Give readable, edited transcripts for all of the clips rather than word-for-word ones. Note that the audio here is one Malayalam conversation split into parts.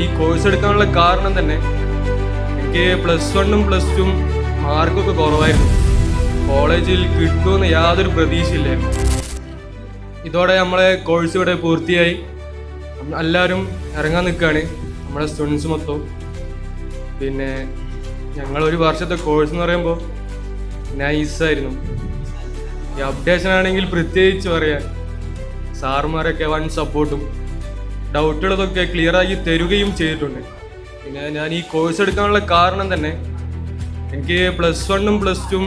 ഈ കോഴ്സ് എടുക്കാനുള്ള കാരണം തന്നെ എനിക്ക് +1ഉം +2ഉം മാർക്കൊക്കെ കുറവായിരുന്നു. കോളേജിൽ കിട്ടുമെന്ന് യാതൊരു പ്രതീക്ഷയില്ലായിരുന്നു. ഇതോടെ നമ്മളെ കോഴ്സ് ഇവിടെ പൂർത്തിയായി. എല്ലാവരും ഇറങ്ങാൻ നിൽക്കുകയാണ്, നമ്മുടെ സ്റ്റുഡൻസ് മൊത്തം. പിന്നെ ഞങ്ങളൊരു വർഷത്തെ കോഴ്സ് എന്ന് പറയുമ്പോൾ നൈസായിരുന്നു. ഈ അപ്ഡേഷൻ ആണെങ്കിൽ പ്രത്യേകിച്ച് പറയാൻ സാറുമാരൊക്കെ വൺ സപ്പോർട്ടും ഡൗട്ടുകളതൊക്കെ ക്ലിയറാക്കി തരുകയും ചെയ്തിട്ടുണ്ട്. പിന്നെ ഞാൻ ഈ കോഴ്സ് എടുക്കാനുള്ള കാരണം തന്നെ എനിക്ക് +1ഉം +2ഉം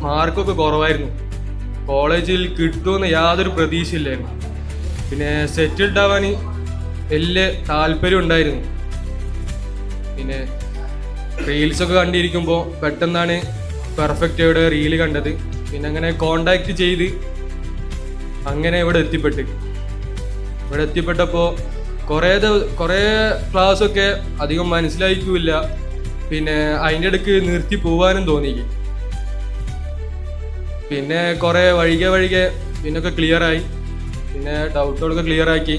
മാർക്കൊക്കെ കുറവായിരുന്നു. കോളേജിൽ കിട്ടുമെന്ന് യാതൊരു പ്രതീക്ഷയില്ലായിരുന്നു. പിന്നെ സെറ്റിൽഡ് ആവാൻ വലിയ താല്പര്യം ഉണ്ടായിരുന്നു. പിന്നെ റീൽസൊക്കെ കണ്ടിരിക്കുമ്പോൾ പെട്ടെന്നാണ് പെർഫെക്റ്റയുടെ റീല് കണ്ടത്. പിന്നെ അങ്ങനെ കോണ്ടാക്ട് ചെയ്ത് അങ്ങനെ ഇവിടെ എത്തിപ്പെട്ടപ്പോൾ കുറേ ക്ലാസ്സൊക്കെ അധികം മനസ്സിലായിക്കില്ല. പിന്നെ അതിൻ്റെ ഇടയ്ക്ക് നിർത്തി പോവാനും തോന്നിക്ക്. പിന്നെ കുറേ വഴികെ പിന്നൊക്കെ ക്ലിയറായി. പിന്നെ ഡൗട്ടുകളൊക്കെ ക്ലിയറാക്കി.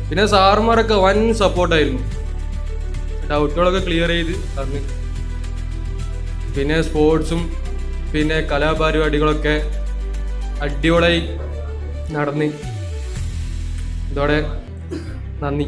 പിന്നെ സാറുമാരൊക്കെ വൻ സപ്പോർട്ടായിരുന്നു, ഡൗട്ടുകളൊക്കെ ക്ലിയർ ചെയ്ത് തന്ന്. പിന്നെ സ്പോർട്സും പിന്നെ കലാപരിപാടികളൊക്കെ അടിപൊളിയായി നടന്ന്. ഇതോടെ നന്ദി.